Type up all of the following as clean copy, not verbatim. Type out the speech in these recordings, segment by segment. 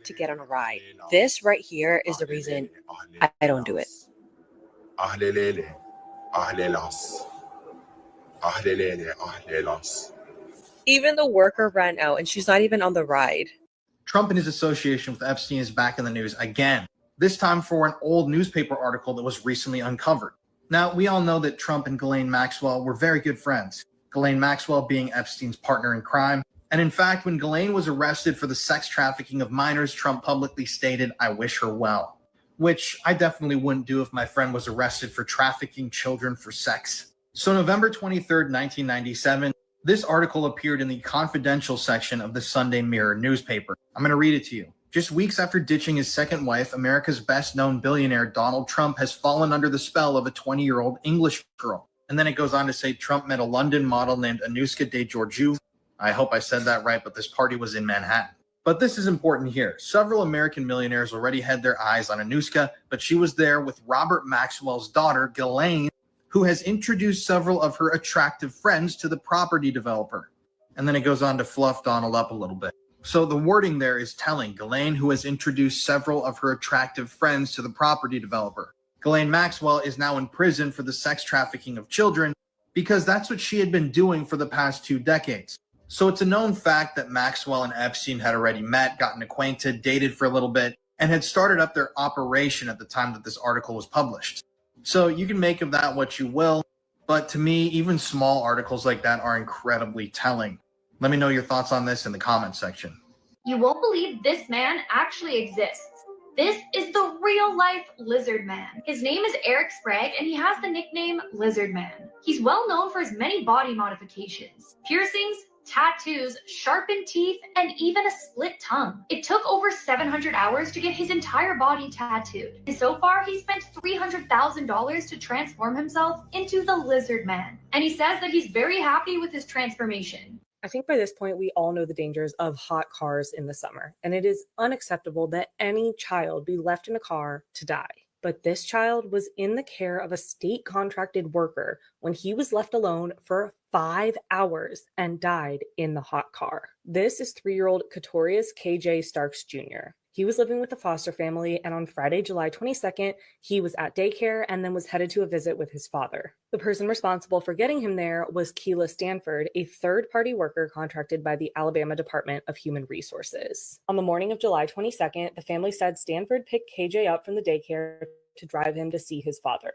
to get on a ride. This right here is the reason I don't do it. Even the worker ran out and she's not even on the ride. Trump and his association with Epstein is back in the news again, this time for an old newspaper article that was recently uncovered. Now, we all know that Trump and Ghislaine Maxwell were very good friends, Ghislaine Maxwell being Epstein's partner in crime. And in fact, when Ghislaine was arrested for the sex trafficking of minors, Trump publicly stated, "I wish her well," which I definitely wouldn't do if my friend was arrested for trafficking children for sex. So November 23rd, 1997, this article appeared in the confidential section of the Sunday Mirror newspaper. I'm going to read it to you. Just weeks after ditching his second wife, America's best-known billionaire Donald Trump has fallen under the spell of a 20-year-old English girl. And then it goes on to say Trump met a London model named Anushka de Georgiou. I hope I said that right, but this party was in Manhattan. But this is important here. Several American millionaires already had their eyes on Anushka, but she was there with Robert Maxwell's daughter, Ghislaine, who has introduced several of her attractive friends to the property developer. And then it goes on to fluff Donald up a little bit. So the wording there is telling. Ghislaine, who has introduced several of her attractive friends to the property developer. Ghislaine Maxwell is now in prison for the sex trafficking of children because that's what she had been doing for the past 2 decades. So it's a known fact that Maxwell and Epstein had already met, gotten acquainted, dated for a little bit, and had started up their operation at the time that this article was published. So you can make of that what you will, but to me, even small articles like that are incredibly telling. Let me know your thoughts on this in the comments section. You won't believe this man actually exists. This is the real-life Lizard Man. His name is Eric Sprague, and he has the nickname Lizard Man. He's well known for his many body modifications, piercings, tattoos, sharpened teeth, and even a split tongue. It took over 700 hours to get his entire body tattooed. And so far, he spent $300,000 to transform himself into the Lizard Man. And he says that he's very happy with his transformation. I think by this point, we all know the dangers of hot cars in the summer, and it is unacceptable that any child be left in a car to die. But this child was in the care of a state-contracted worker when he was left alone for 5 hours and died in the hot car. This is 3-year-old Katorius KJ Starks Jr. He was living with a foster family, and on Friday, July 22nd, he was at daycare and then was headed to a visit with his father. The person responsible for getting him there was Keila Stanford, a third-party worker contracted by the Alabama Department of Human Resources. On the morning of July 22nd, the family said Stanford picked KJ up from the daycare to drive him to see his father.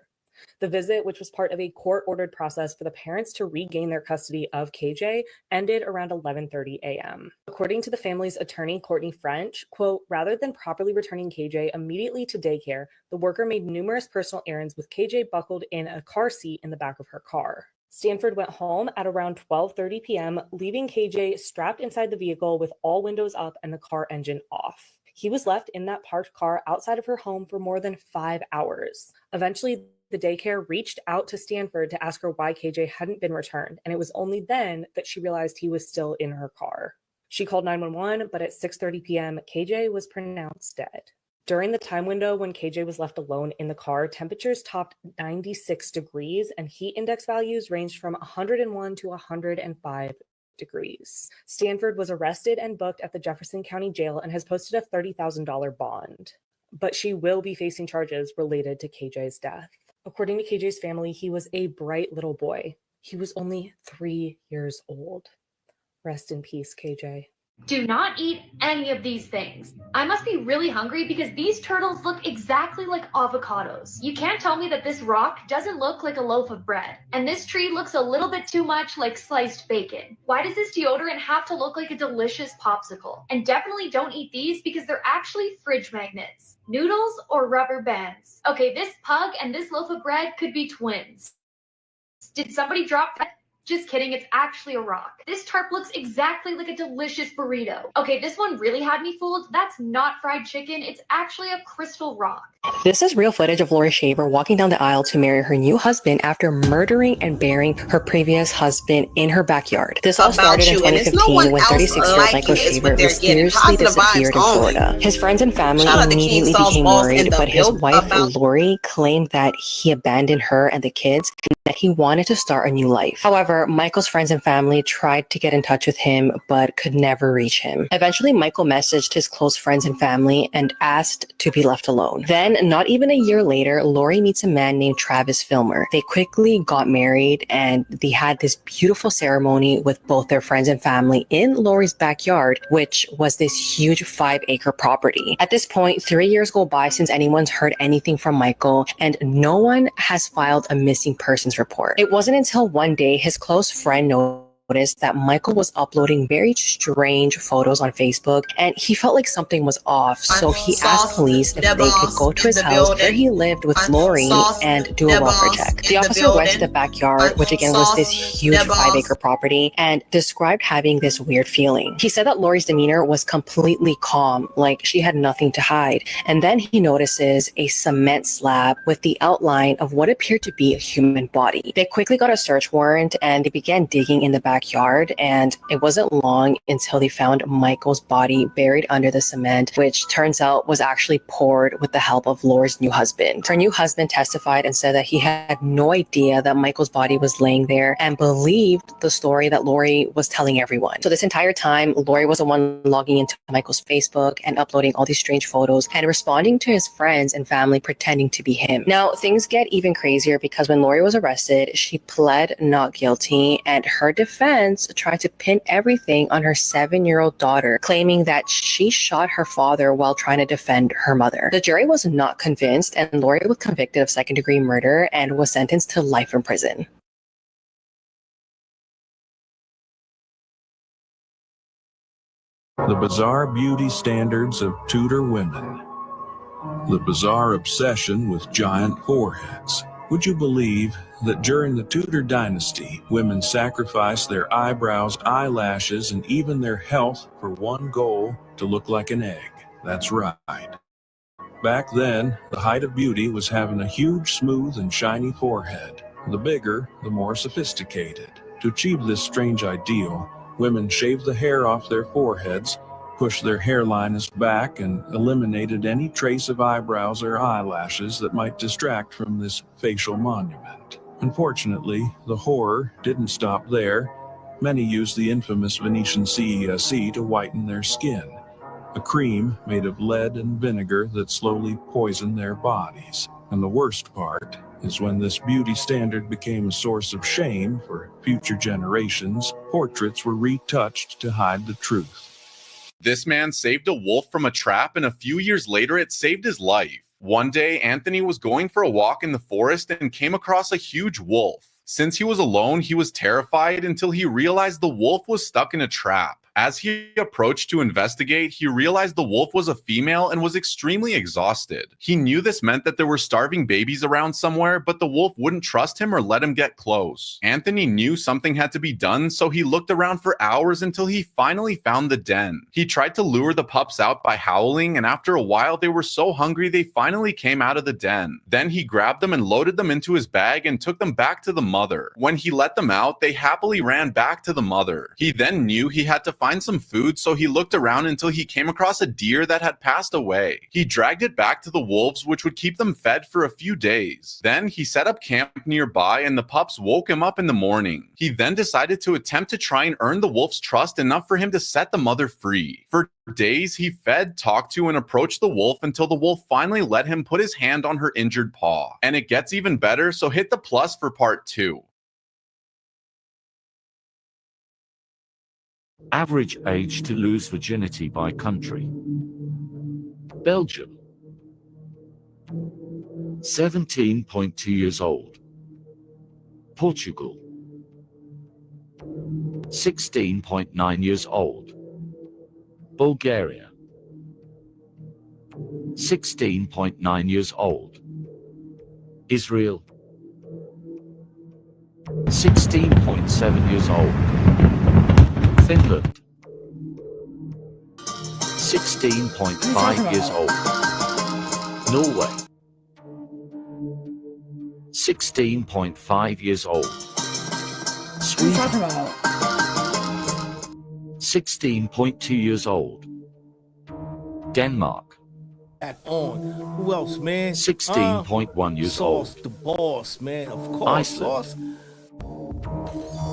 The visit, which was part of a court-ordered process for the parents to regain their custody of KJ, ended around 11:30 a.m. According to the family's attorney, Courtney French, quote, rather than properly returning KJ immediately to daycare, the worker made numerous personal errands with KJ buckled in a car seat in the back of her car. Stanford went home at around 12:30 p.m., leaving KJ strapped inside the vehicle with all windows up and the car engine off. He was left in that parked car outside of her home for more than 5 hours. Eventually, the daycare reached out to Stanford to ask her why KJ hadn't been returned, and it was only then that she realized he was still in her car. She called 911, but at 6:30 p.m., KJ was pronounced dead. During the time window when KJ was left alone in the car, temperatures topped 96 degrees, and heat index values ranged from 101 to 105 degrees. Stanford was arrested and booked at the Jefferson County Jail and has posted a $30,000 bond. But she will be facing charges related to KJ's death. According to KJ's family, he was a bright little boy. He was only 3 years old. Rest in peace, KJ. Do not eat any of these things. I must be really hungry because these turtles look exactly like avocados. You can't tell me that this rock doesn't look like a loaf of bread. And this tree looks a little bit too much like sliced bacon. Why does this deodorant have to look like a delicious popsicle? And definitely don't eat these because they're actually fridge magnets. Noodles or rubber bands? Okay, this pug and this loaf of bread could be twins. Did somebody drop that? Just kidding, it's actually a rock. This tarp looks exactly like a delicious burrito. Okay, this one really had me fooled. That's not fried chicken, it's actually a crystal rock. This is real footage of Lori Shaver walking down the aisle to marry her new husband after murdering and burying her previous husband in her backyard. This all started in 2015 when 36-year-old Michael Shaver mysteriously disappeared in Florida. His friends and family immediately became worried, but his wife Lori claimed that he abandoned her and the kids that he wanted to start a new life. However, Michael's friends and family tried to get in touch with him, but could never reach him. Eventually, Michael messaged his close friends and family and asked to be left alone. Then, not even a year later, Lori meets a man named Travis Filmer. They quickly got married and they had this beautiful ceremony with both their friends and family in Lori's backyard, which was this huge 5-acre property. At this point, 3 years go by since anyone's heard anything from Michael, and no one has filed a missing persons report. It wasn't until one day his close friend noticed that Michael was uploading very strange photos on Facebook, and he felt like something was off. So he asked police if they could go to his house where he lived with Lori and do a welfare check. The officer went to the backyard, which again was this huge 5-acre property, and described having this weird feeling. He said that Lori's demeanor was completely calm, like she had nothing to hide. And then he notices a cement slab with the outline of what appeared to be a human body. They quickly got a search warrant and they began digging in the backyard, and it wasn't long until they found Michael's body buried under the cement, which turns out was actually poured with the help of Lori's new husband. Her new husband testified and said that he had no idea that Michael's body was laying there and believed the story that Lori was telling everyone. So this entire time, Lori was the one logging into Michael's Facebook and uploading all these strange photos and responding to his friends and family pretending to be him. Now, things get even crazier because when Lori was arrested, she pled not guilty, and her defense tried to pin everything on her 7-year-old daughter, claiming that she shot her father while trying to defend her mother. The jury was not convinced, and Lori was convicted of second-degree murder and was sentenced to life in prison. The bizarre beauty standards of Tudor women. The bizarre obsession with giant foreheads. Would you believe that during the Tudor dynasty, women sacrificed their eyebrows, eyelashes, and even their health for one goal: to look like an egg? That's right. Back then, the height of beauty was having a huge, smooth, and shiny forehead. The bigger, the more sophisticated. To achieve this strange ideal, women shaved the hair off their foreheads, pushed their hairlines back, and eliminated any trace of eyebrows or eyelashes that might distract from this facial monument. Unfortunately, the horror didn't stop there. Many used the infamous Venetian CESC to whiten their skin, a cream made of lead and vinegar that slowly poisoned their bodies. And the worst part is when this beauty standard became a source of shame for future generations, portraits were retouched to hide the truth. This man saved a wolf from a trap, and a few years later it saved his life. One day, Anthony was going for a walk in the forest and came across a huge wolf. Since he was alone, he was terrified until he realized the wolf was stuck in a trap. As he approached to investigate, he realized the wolf was a female and was extremely exhausted. He knew this meant that there were starving babies around somewhere, but the wolf wouldn't trust him or let him get close. Anthony knew something had to be done, so he looked around for hours until he finally found the den. He tried to lure the pups out by howling, and after a while they were so hungry they finally came out of the den. Then he grabbed them and loaded them into his bag and took them back to the mother. When he let them out, they happily ran back to the mother. He then knew he had to find some food, so he looked around until he came across a deer that had passed away. He dragged it back to the wolves, which would keep them fed for a few days. Then he set up camp nearby, and the pups woke him up in the morning. He then decided to attempt to try and earn the wolf's trust enough for him to set the mother free. For days, he fed, talked to, and approached the wolf until the wolf finally let him put his hand on her injured paw. And it gets even better, so hit the plus for part 2. Average age to lose virginity by country. Belgium, 17.2 years old. Portugal, 16.9 years old. Bulgaria, 16.9 years old. Israel, 16.7 years old. Finland, 16.5 years old. Norway, 16.5 years old. Sweden, 16.2 years old. Denmark, Back on. Who else, man? 16.1 years old. Sauce the boss, man. Of course. Iceland.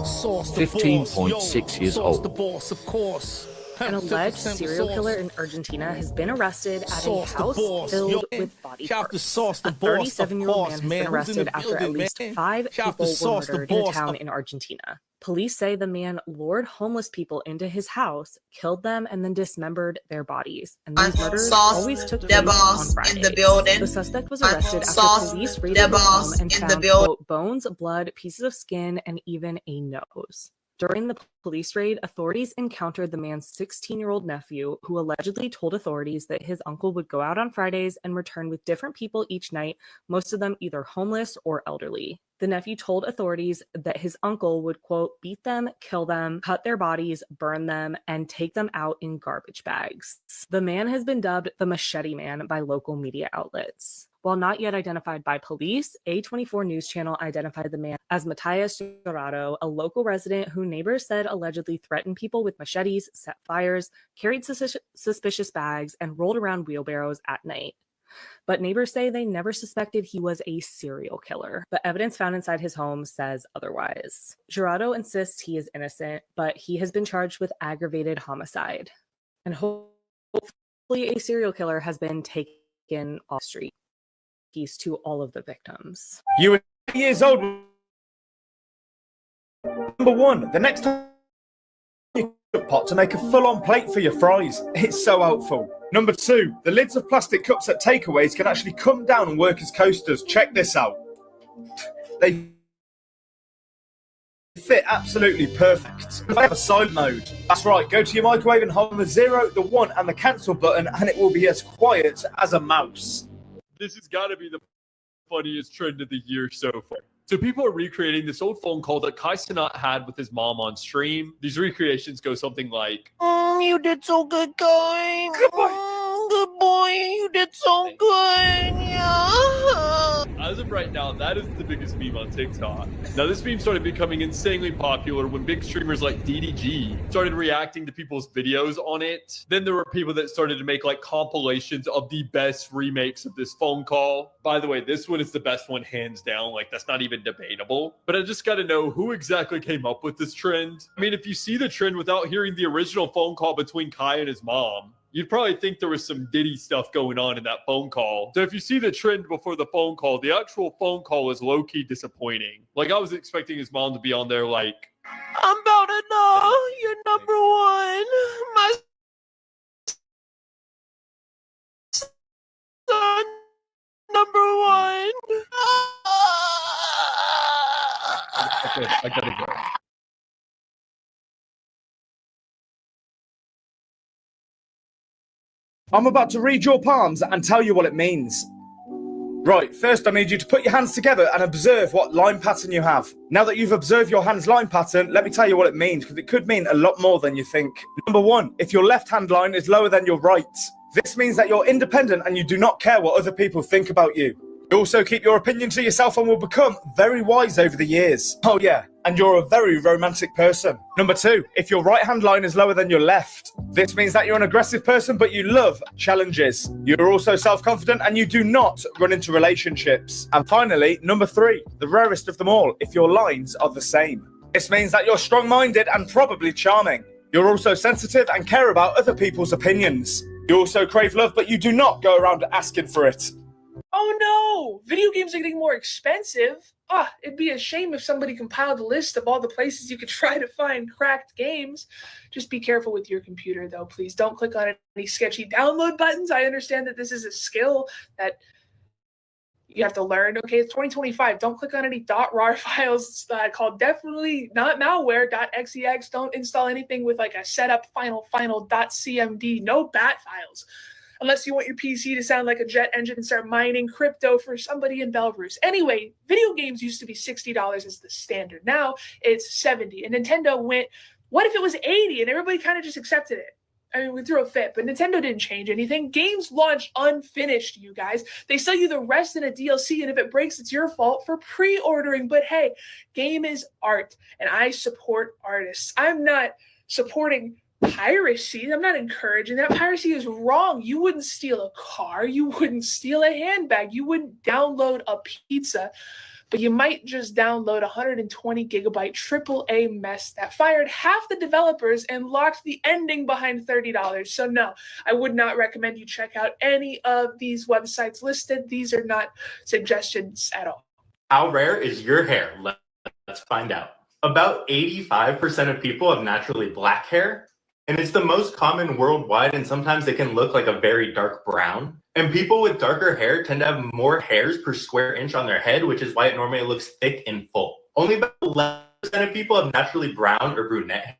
Sauce the 15.6 years Sauce old. the boss, of course. An alleged 50% serial sauce. killer in Argentina has been arrested at a Sauce the house boss. filled Yo, with body shout out to parts. Sauce the A boss, of 37-year-old course, man has man. been Who's in arrested the after at building, least man? 5 Shout out to people were Sauce the murdered in a boss. town in Argentina. Police say the man lured homeless people into his house, killed them, and then dismembered their bodies. And these murders Sauce always took the place on boss Fridays. in the building. The suspect was arrested Sauce after police the raided his home boss and in the found, building. quote, bones, blood, pieces of skin, and even a nose. During the police raid, authorities encountered the man's 16-year-old nephew, who allegedly told authorities that his uncle would go out on Fridays and return with different people each night, most of them either homeless or elderly. The nephew told authorities that his uncle would, quote, beat them, kill them, cut their bodies, burn them, and take them out in garbage bags. The man has been dubbed the Machete Man by local media outlets. While not yet identified by police, A24 News Channel identified the man as Matias Jurado, a local resident who neighbors said allegedly threatened people with machetes, set fires, carried suspicious bags, and rolled around wheelbarrows at night. But neighbors say they never suspected he was a serial killer. But evidence found inside his home says otherwise. Jurado insists he is innocent, but he has been charged with aggravated homicide. And hopefully a serial killer has been taken off the street. Peace to all of the victims. You were 8 years old. Number one, the next time you cook a pot to make a full-on plate for your fries. It's so helpful. Number two, the lids of plastic cups at takeaways can actually come down and work as coasters. Check this out. They fit absolutely perfect. They have a silent mode. That's right, go to your microwave and hold the 0, the 1 and the cancel button and it will be as quiet as a mouse. This has got to be the funniest trend of the year so far. So people are recreating this old phone call that Kai Cenat had with his mom on stream. These recreations go something like, You did so good, Kai. Good boy. Good boy. You did so good. Yeah. as of right now, that is the biggest meme on TikTok. Now, this meme started becoming insanely popular when big streamers like DDG started reacting to people's videos on it. Then there were people that started to make like compilations of the best remakes of this phone call. By the way, this one is the best one hands down. Like, that's not even debatable. But I just got to know who exactly came up with this trend. I mean, if you see the trend without hearing the original phone call between Kai and his mom, you'd probably think there was some Diddy stuff going on in that phone call. So if you see the trend before the phone call, the actual phone call is low-key disappointing. Like, I was expecting his mom to be on there like, I'm about to know you're number one. My son, number one. okay, I gotta go. I'm about to read your palms and tell you what it means. Right, first I need you to put your hands together and observe what line pattern you have. Now that you've observed your hand's line pattern, let me tell you what it means, because it could mean a lot more than you think. Number one, if your left hand line is lower than your right, this means that you're independent and you do not care what other people think about you. You also keep your opinion to yourself and will become very wise over the years. Oh yeah, and you're a very romantic person. Number two, if your right hand line is lower than your left, this means that you're an aggressive person but you love challenges. You're also self-confident and you do not run into relationships. And finally, number three, the rarest of them all, if your lines are the same. This means that you're strong-minded and probably charming. You're also sensitive and care about other people's opinions. You also crave love but you do not go around asking for it. Oh no! Video games are getting more expensive. It'd be a shame if somebody compiled a list of all the places you could try to find cracked games. Just be careful with your computer, though, please. Don't click on any sketchy download buttons. I understand that this is a skill that you have to learn. Okay, it's 2025. Don't click on any .rar files called definitely not malware .xex. Don't install anything with like a setup final .cmd. No bat files. Unless you want your PC to sound like a jet engine and start mining crypto for somebody in Belarus. Anyway, video games used to be $60 as the standard. Now it's $70. And Nintendo went, what if it was $80? And everybody kind of just accepted it. I mean, we threw a fit, but Nintendo didn't change anything. Games launch unfinished, you guys. They sell you the rest in a DLC, and if it breaks, it's your fault for pre-ordering. But hey, game is art, and I support artists. I'm not supporting piracy. I'm not encouraging that. Piracy is wrong. You wouldn't steal a car. You wouldn't steal a handbag. You wouldn't download a pizza. But you might just download 120 gigabyte AAA mess that fired half the developers and locked the ending behind $30. So no, I would not recommend you check out any of these websites listed. These are not suggestions at all. How rare is your hair? Let's find out. About 85% of people have naturally black hair, and it's the most common worldwide, and sometimes it can look like a very dark brown. And people with darker hair tend to have more hairs per square inch on their head, which is why it normally looks thick and full. Only about 11% of people have naturally brown or brunette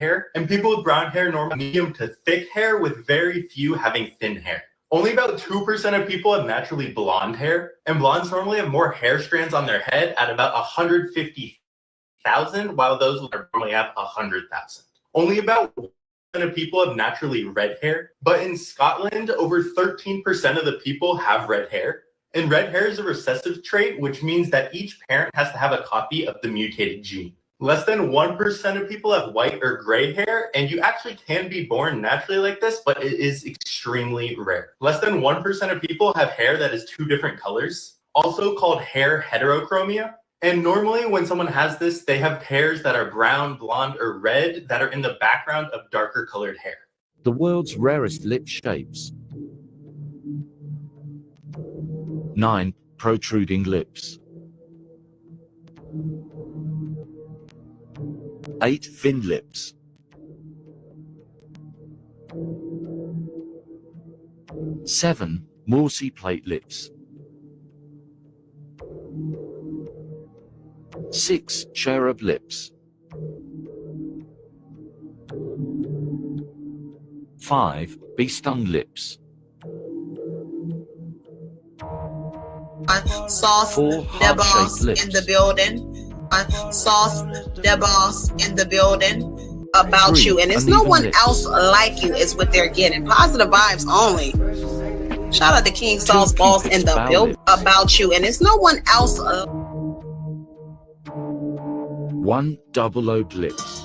hair, and people with brown hair normally medium to thick hair, with very few having thin hair. Only about 2% of people have naturally blonde hair, and blondes normally have more hair strands on their head at about 150,000, while those normally have 100,000. Only about 1% of people have naturally red hair, but in Scotland, over 13% of the people have red hair. And red hair is a recessive trait, which means that each parent has to have a copy of the mutated gene. Less than 1% of people have white or gray hair, and you actually can be born naturally like this, but it is extremely rare. Less than 1% of people have hair that is two different colors, also called hair heterochromia. And normally when someone has this, they have hairs that are brown, blonde, or red that are in the background of darker colored hair. The world's rarest lip shapes. 9. Protruding lips. 8. Thin lips. 7. Morse plate lips. 6. Cherub lips. 5. Bee-stung lips. Sauce Four the heart-shaped boss lips. in the building. Sauce the boss in the building. About 3. you, and it's no Uneven one lips. else like you is what they're getting. Positive vibes only. Shout out to King Sauce Boss in Cupid's the bow building. lips. About you, and it's no one else. 1. Double-lobed lips.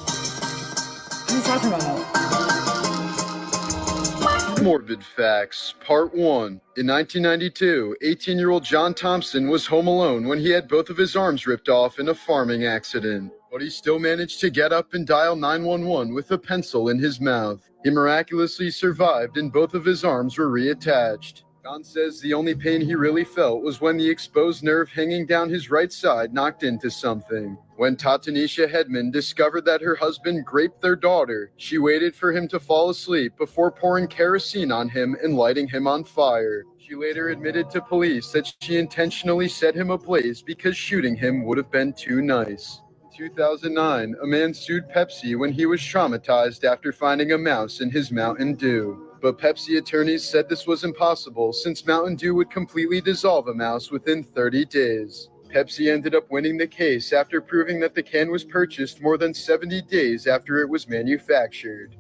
Morbid Facts, Part 1. In 1992, 18-year-old John Thompson was home alone when he had both of his arms ripped off in a farming accident. But he still managed to get up and dial 911 with a pencil in his mouth. He miraculously survived and both of his arms were reattached. John says the only pain he really felt was when the exposed nerve hanging down his right side knocked into something. When Tatanisha Hedman discovered that her husband raped their daughter, she waited for him to fall asleep before pouring kerosene on him and lighting him on fire. She later admitted to police that she intentionally set him ablaze because shooting him would have been too nice. In 2009, a man sued Pepsi when he was traumatized after finding a mouse in his Mountain Dew. But Pepsi attorneys said this was impossible since Mountain Dew would completely dissolve a mouse within 30 days. Pepsi ended up winning the case after proving that the can was purchased more than 70 days after it was manufactured.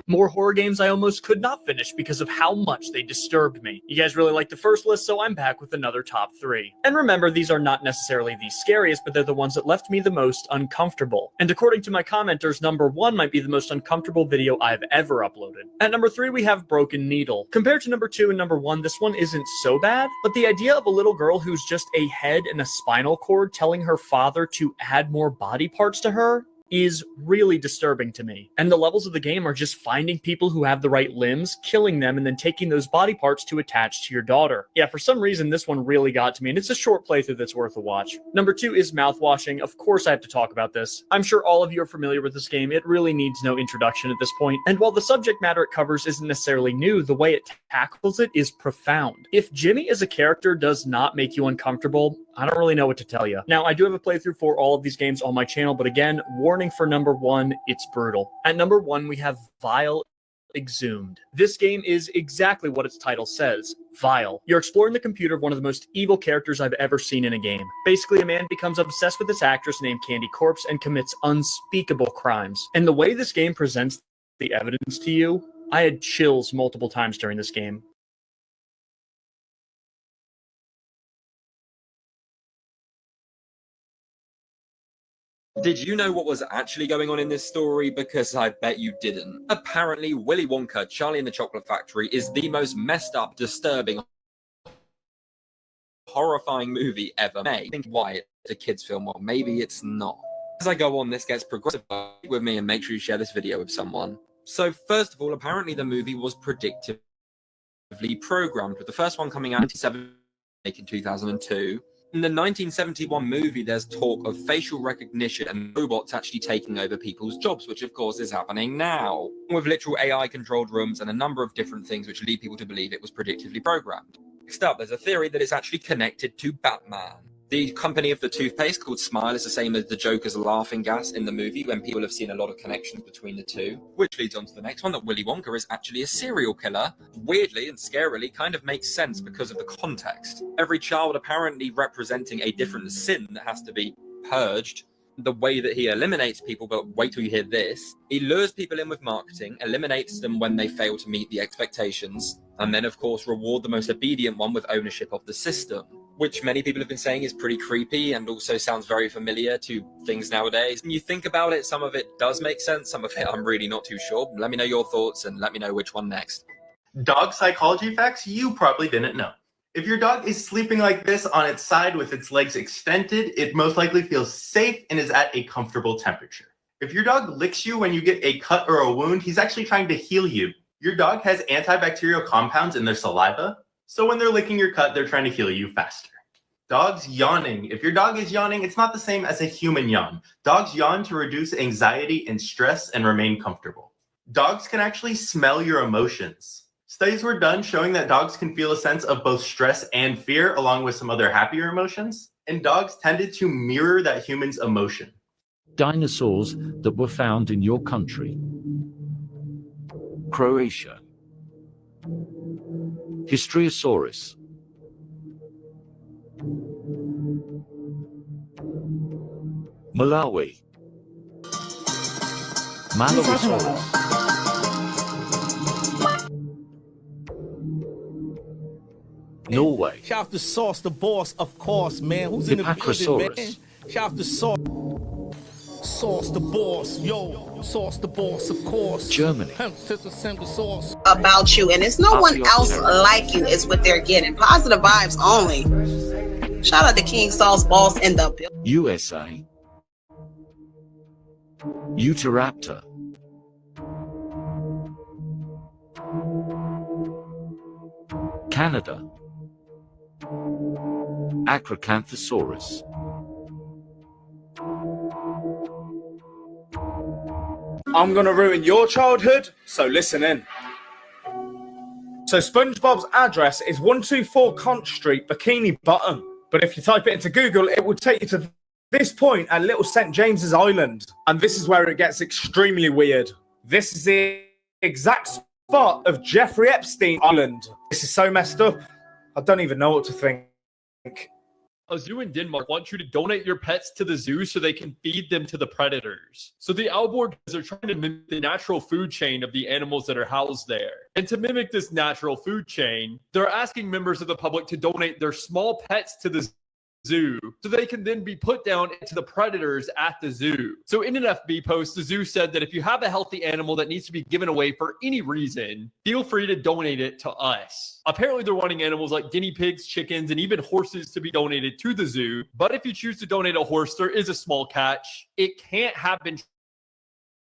More horror games I almost could not finish because of how much they disturbed me. You guys really liked the first list, so I'm back with another top 3. And remember, these are not necessarily the scariest, but they're the ones that left me the most uncomfortable. And according to my commenters, number 1 might be the most uncomfortable video I've ever uploaded. At number 3, we have Broken Needle. Compared to number 2 and number 1, this one isn't so bad, but the idea of a little girl who's just a head and a spinal cord telling her father to add more body parts to her is really disturbing to me. And the levels of the game are just finding people who have the right limbs, killing them, and then taking those body parts to attach to your daughter. Yeah, for some reason, this one really got to me, and it's a short playthrough that's worth a watch. Number 2 is Mouthwashing. Of course I have to talk about this. I'm sure all of you are familiar with this game. It really needs no introduction at this point. And while the subject matter it covers isn't necessarily new, the way it tackles it is profound. If Jimmy as a character does not make you uncomfortable, I don't really know what to tell you. Now, I do have a playthrough for all of these games on my channel, but again, warning for number 1, it's brutal. At number 1, we have Vile Exhumed. This game is exactly what its title says, vile. You're exploring the computer of one of the most evil characters I've ever seen in a game. Basically, a man becomes obsessed with this actress named Candy Corpse and commits unspeakable crimes. And the way this game presents the evidence to you, I had chills multiple times during this game. Did you know what was actually going on in this story? Because I bet you didn't. Apparently, Willy Wonka, Charlie and the Chocolate Factory is the most messed up, disturbing, horrifying movie ever made. Think why it's a kid's film? Well, maybe it's not. As I go on, this gets progressive with me, and make sure you share this video with someone. So first of all, apparently the movie was predictively programmed, with the first one coming out in 2002. In the 1971 movie, there's talk of facial recognition and robots actually taking over people's jobs, which of course is happening now, with literal AI-controlled rooms and a number of different things which lead people to believe it was predictively programmed. Next up, there's a theory that it's actually connected to Batman. The company of the toothpaste called Smile is the same as the Joker's laughing gas in the movie, when people have seen a lot of connections between the two, which leads on to the next one, that Willy Wonka is actually a serial killer. Weirdly and scarily kind of makes sense because of the context. Every child apparently representing a different sin that has to be purged. The way that he eliminates people, but wait till you hear this, he lures people in with marketing, eliminates them when they fail to meet the expectations, and then of course reward the most obedient one with ownership of the system, which many people have been saying is pretty creepy and also sounds very familiar to things nowadays. When you think about it, some of it does make sense, some of it I'm really not too sure. Let me know your thoughts and let me know which one next. Dog psychology facts you probably didn't know. If your dog is sleeping like this on its side with its legs extended, it most likely feels safe and is at a comfortable temperature. If your dog licks you when you get a cut or a wound, he's actually trying to heal you. Your dog has antibacterial compounds in their saliva, so when they're licking your cut, they're trying to heal you faster. Dogs yawning. If your dog is yawning, it's not the same as a human yawn. Dogs yawn to reduce anxiety and stress and remain comfortable. Dogs can actually smell your emotions. Studies were done showing that dogs can feel a sense of both stress and fear, along with some other happier emotions, and dogs tended to mirror that human's emotion. Dinosaurs that were found in your country. Croatia. Histriosaurus. Malawi. Malawisaurus. Norway. Shout out to Sauce the Boss, of course, man. Who's in the building, man? Shout out to Sauce. Sauce the Boss, yo. Sauce the Boss, of course. Germany. About you, and it's no one else like you is what they're getting. Positive vibes only. Shout out to King Sauce Boss in the building. USA. Utahraptor. Canada. Acrocanthosaurus. I'm gonna ruin your childhood, so listen in. So SpongeBob's address is 124 Conch Street, Bikini Bottom. But if you type it into Google, it will take you to this point at Little St. James's Island. And this is where it gets extremely weird. This is the exact spot of Jeffrey Epstein Island. This is so messed up. I don't even know what to think. A zoo in Denmark wants you to donate your pets to the zoo so they can feed them to the predators. So the Aalborg are trying to mimic the natural food chain of the animals that are housed there. And to mimic this natural food chain, they're asking members of the public to donate their small pets to the zoo so they can then be put down into the predators at the zoo. So in an FB post, the zoo said that if you have a healthy animal that needs to be given away for any reason, feel free to donate it to us. Apparently they're wanting animals like guinea pigs, chickens, and even horses to be donated to the zoo. But if you choose to donate a horse, there is a small catch. It can't have been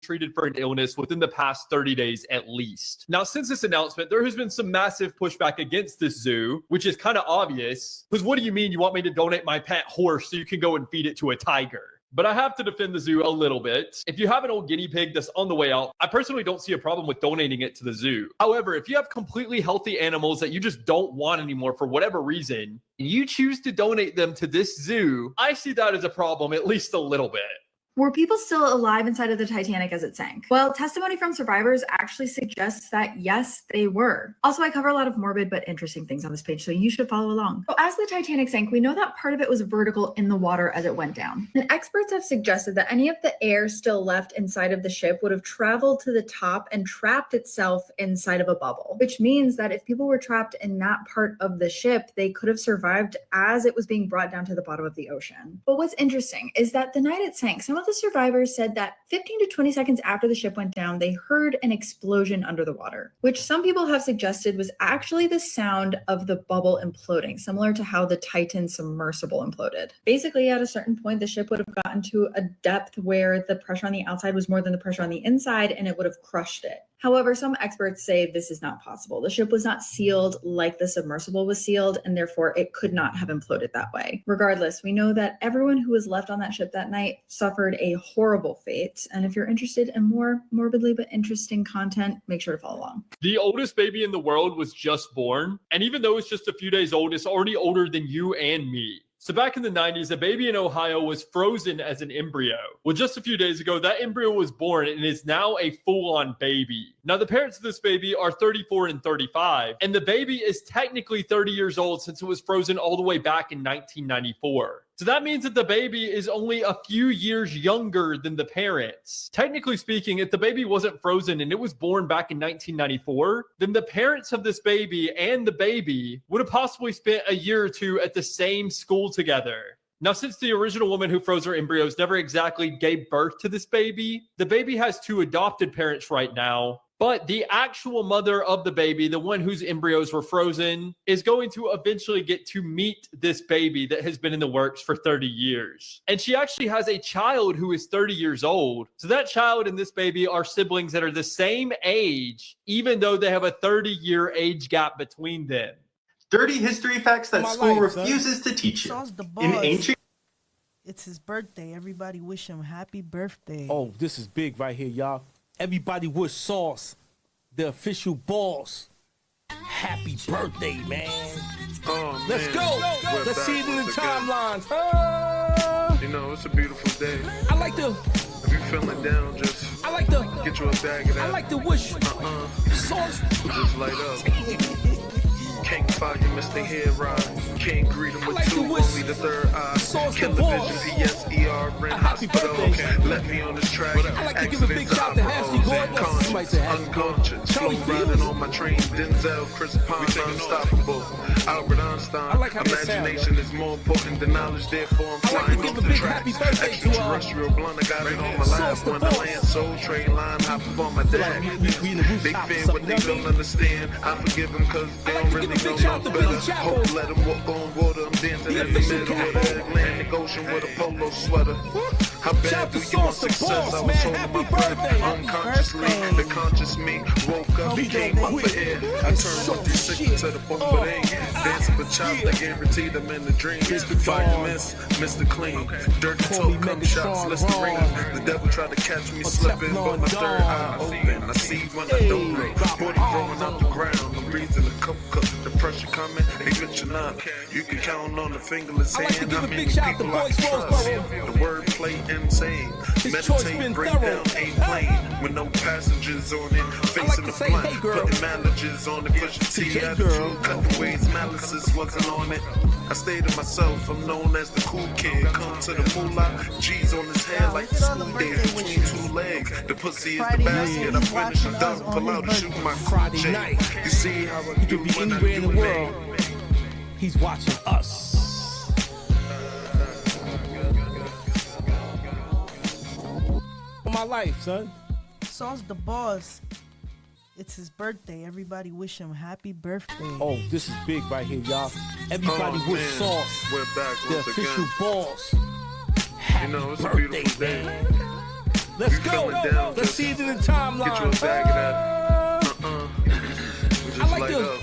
treated for an illness within the past 30 days at least. Now, since this announcement, there has been some massive pushback against this zoo, which is kind of obvious. Because what do you mean you want me to donate my pet horse so you can go and feed it to a tiger? But I have to defend the zoo a little bit. If you have an old guinea pig that's on the way out, I personally don't see a problem with donating it to the zoo. However, if you have completely healthy animals that you just don't want anymore for whatever reason, and you choose to donate them to this zoo, I see that as a problem, at least a little bit. Were people still alive inside of the Titanic as it sank? Well, testimony from survivors actually suggests that yes, they were. Also, I cover a lot of morbid but interesting things on this page, so you should follow along. So as the Titanic sank, we know that part of it was vertical in the water as it went down. And experts have suggested that any of the air still left inside of the ship would have traveled to the top and trapped itself inside of a bubble, which means that if people were trapped in that part of the ship, they could have survived as it was being brought down to the bottom of the ocean. But what's interesting is that the night it sank, some of the survivors said that 15 to 20 seconds after the ship went down, they heard an explosion under the water, which some people have suggested was actually the sound of the bubble imploding, similar to how the Titan submersible imploded. Basically, at a certain point, the ship would have gotten to a depth where the pressure on the outside was more than the pressure on the inside, and it would have crushed it. However, some experts say this is not possible. The ship was not sealed like the submersible was sealed, and therefore it could not have imploded that way. Regardless, we know that everyone who was left on that ship that night suffered a horrible fate. And if you're interested in more morbidly but interesting content, make sure to follow along. The oldest baby in the world was just born. And even though it's just a few days old, it's already older than you and me. So back in the 90s, a baby in Ohio was frozen as an embryo. Well, just a few days ago, that embryo was born and is now a full-on baby. Now, the parents of this baby are 34 and 35, and the baby is technically 30 years old since it was frozen all the way back in 1994. So that means that the baby is only a few years younger than the parents. Technically speaking, if the baby wasn't frozen and it was born back in 1994, then the parents of this baby and the baby would have possibly spent a year or two at the same school together. Now, since the original woman who froze her embryos never exactly gave birth to this baby, the baby has two adopted parents right now. But the actual mother of the baby, the one whose embryos were frozen, is going to eventually get to meet this baby that has been in the works for 30 years. And she actually has a child who is 30 years old. So that child and this baby are siblings that are the same age, even though they have a 30-year age gap between them. Dirty history facts that school refuses to teach you. In ancient... It's his birthday. Everybody wish him happy birthday. Oh, this is big right here, y'all. Everybody wish Sauce, the official boss, happy birthday, man. Oh, Let's man. go. We're Let's back see it in the once again. timelines. You know, it's a beautiful day. I like to. If you're feeling down, just I like to get you a bag of that. I like to wish Sauce. Just light up. Can't find you, Mr. Head Ride. Can't greet him with like two, to wish only the third eye. Sauce the Kill boss. vision, PSER, Brent Happy Hospital. birthday. Let me on this track. I like to give a big shout to Ashley Gordon. Somebody say happy Unconscious, Charlie flow riding Fields. on my train. Denzel, Chris Pine, unstoppable. Albert Einstein. I like how that sound, Imagination is more important than knowledge, therefore I'm I like flying to give off a the big track. happy birthday to Extraterrestrial blunt, I got it on my lap. Sauce the When I boss. land, soul train line, hop up on my dad. we in the They rooftop or fear what something, they you know what I don't understand. I forgive them cause they don't really know no better. Hope let them walk on water. I'm dancing in the middle of the Atlantic Ocean with a polo sweater. How bad do you want success? I was holding my breath unconsciously. The conscious me woke up, became up for air. I turned 56 to the boom, but ain't dancing with chops. I guaranteed them in the dreams. Fire miss, Mr. Clean. Dirty toe, cum shots, Listerine. The devil tried to catch me slipping, but my third eye open. I see when I don't know. Body growing out the ground. I'm breathing the cup, the pressure coming. They mention up. You can count on the fingerless hand. How many people I can trust? The wordplay insane. Meditate, break down, ain't plain. With no passengers on it. Facing the blunt. Putting managers on it. Pushing T attitude. Cutting ways, malices wasn't on it. I stayed to myself. I'm known as the cool kid. Come to the moolah. G's on his head like the school days between two legs. The pussy is the basket. I finish and done. Pull out and shoot my Friday night. You see how I He do could be when I anywhere in do the world. it. He's watching us. My life, son. Sauce the boss. It's his birthday. Everybody wish him happy birthday. Oh, this is big right here, y'all. Everybody Oh, wish man. Sauce, We're back the once official again. boss. You know, it's a birthday, beautiful day. man. Let's You go. feeling down, Let's just see it in the timeline. Get you a bag of that. We just I like light to- up.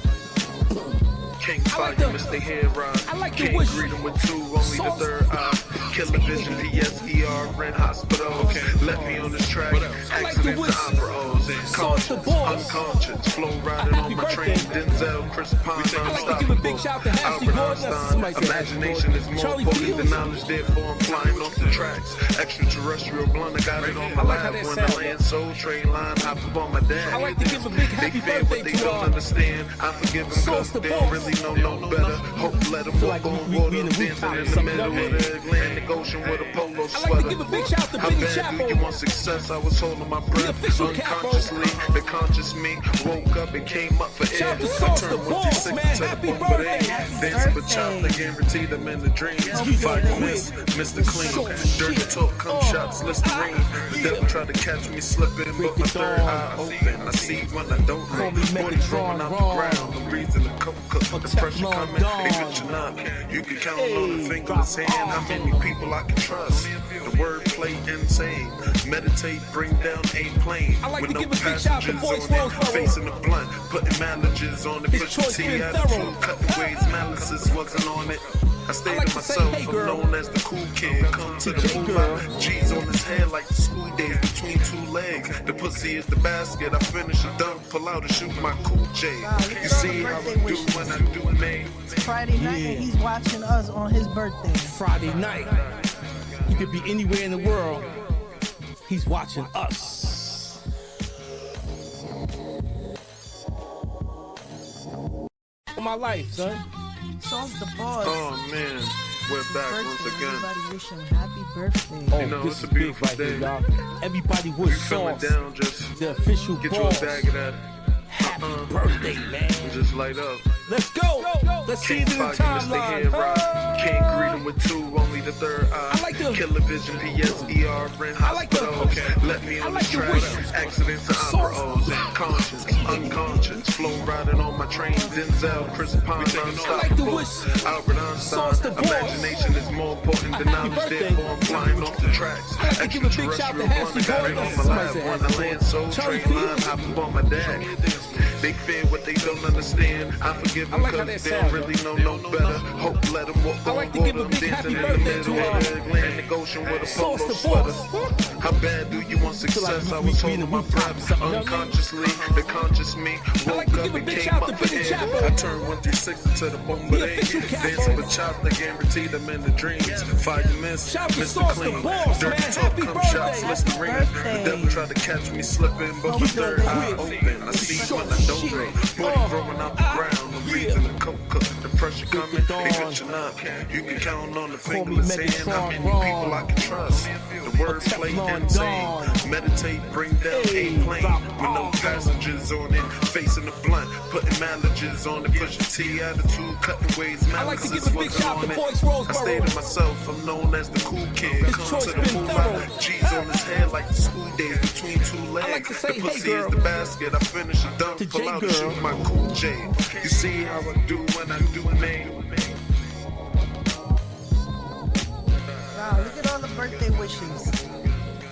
Can't I like fight to- Mr. Head Ride. I like to Can't wish greet him with two, only Sauce- the third eye. Killer vision, PSER, Brent Hospital. Let me on this track. I like to Accidents wish and opera O's. Sauce the boss. Unconscious, flow riding Happy on my train. birthday. Denzel, Chris Pine, I like to give a unstoppable. big shout to Ashley Albert Gordon. That's somebody Einstein. say Ashley Imagination Gordon. is more Charlie important than Fields. knowledge, therefore I'm flying off the tracks. Extraterrestrial blunt, I got it on my I like how lap. that When I sound. land, soul train line, hop up on my dad. I like to give a big They happy fear what birthday they to don't understand. I forgive them Sauce cause the they don't boss. really know no better. Hope let them Feel walk like on we water. in the Dancing rooftop or in the something, middle you know of what I the Atlantic Ocean with a polo I like to sweater. give a big shout to How Benny bad do Chapo. you want success? I was holding my breath official capo. unconsciously. The conscious me woke up and came up for air. Shout to I Sauce the turned boss, man. Happy birthday. Dancing with child, they guaranteed them in the dreams. Fight miss, Mr. Clean. Dirty talk, come shots, Listerine. The devil tried to catch me slipping, but my third eye open. I see when I don't know. Body growing out the ground. The reason the cook, the pressure coming. Even you not, you can count on the finger in his hand. How many people I can trust? The wordplay insane. Meditate, bring down a plane. I like with to no give a big shout to passengers Boys on it. Roseboro. Facing the blunt, putting mileages on it. His Push choice the T being attitude, thorough. cutting ways, malices wasn't on it. I stayed like to to say, myself, hey, I'm girl. known as the cool kid. Come to the TJ move, girl. G's on his head like the school days between two legs. The pussy is the basket, I finish a dunk, pull out and shoot my cool J. You see how I do when I do me. Friday night and he's watching us on his birthday. Friday night. He could be anywhere in the world. He's watching us. For my life, son. Sauce the boss. Oh man, we're back once again. Everybody wish him happy birthday. Oh, You know, this it's a is big beautiful right here, day. y'all. Everybody You with feeling sauce. down, just The official get you a boss. bag of that. Happy birthday, man. Just light up. Let's go. Let's see Can't it in the fight Mr. timeline. Head Rock. Can't greet him with two, only the third eye. I like the- Killer Vision, PSER, in I like the- hospital. Let me on I like the the track. wishes. Accidents and operas. Conscious, unconscious. Flow riding on my train. Denzel, Chris Pine, I like the unstoppable. wish. Albert Sauce the Einstein. boss. Imagination is more important than Happy knowledge. birthday. Therefore, I'm flying off the tracks. I like to give a big shout to Extraterrestrial Ashley blunt, got it Gordon. on my Somebody lap. said When I Ashley land soul Charlie train Field. line, hop up on my dad. They fear what they don't understand. I forgive I them like how cause that they don't sounds. really know no better. Hope let them walk I on like to give a water. big Dancing happy in the birthday middle to, of the Atlantic Ocean with a Sauce polo the sweater. boss. How bad do you want success? I was holding my breath unconsciously. The conscious me woke like to up give a and big came shout up to for Billy air. Chapel. I turned 136 into the bomb The official dancing with chops that guaranteed them in the dreams. Fire miss, Shout to Mr. Sauce the Clean. boss, Dirty man. talk, Happy come birthday. shots, Listerine. The devil tried to catch me slipping, but my third eye open. I see when I don't know. Booty growing out the ground. The reason the coke, the pressure coming. They bitch you not. You can count on the fingerless hand. How many people I can trust? The wordplay insane. Meditate, bring down a plane with no passengers on it. Facing the blunt, putting mileages on it. Push the T attitude, cutting ways. I like to give Malices a big wasn't shout on to it. Boys I Roseboro. stay to myself. I'm known as the cool kid. His Come choice to the been move thorough. out. G's on his head like the school days between two legs. I like to say, the hey, pussy girl. is the basket. I finish a dunk, To pull J out girl. and shoot my cool J. You see how I do when I do me. Wow, look at all the birthday wishes.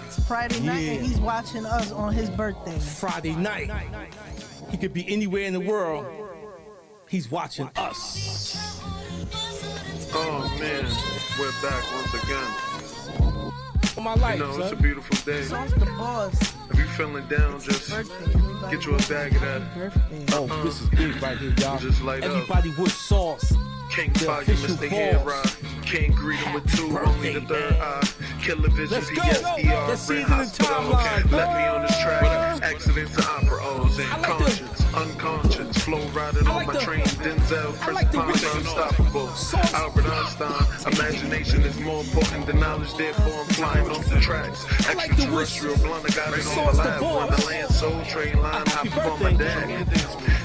It's Friday night Yeah. and he's watching us on his birthday. Friday night. He could be anywhere in the world. He's watching us. Oh man, we're back once again. For my life, You know, it's a son. beautiful day. Sauce the boss. If you feeling down, just Birthday. Everybody get you a bag of that. birthday. Oh, this is big right here, y'all. Just light up. Everybody with sauce. King The Fire, official Mr. Head boss. Rock. Can't greet him with two, only the birthday, third eye. Killer Vision, Let's go. PSER, Let's see it in in the hospital. timeline. Let me on this track. Accidents and operas and I like conscious, unconscious. Flow riding I on like my the- train. Denzel, Chris like the Pine, wishes. unstoppable. Sauce. Albert Einstein. Imagination is more important than knowledge. Therefore, I'm flying off the tracks. like the Extraterrestrial blunt, I got it on my Sauce the lap. When boss. I land soul train line, hop Happy up on my birthday. dad.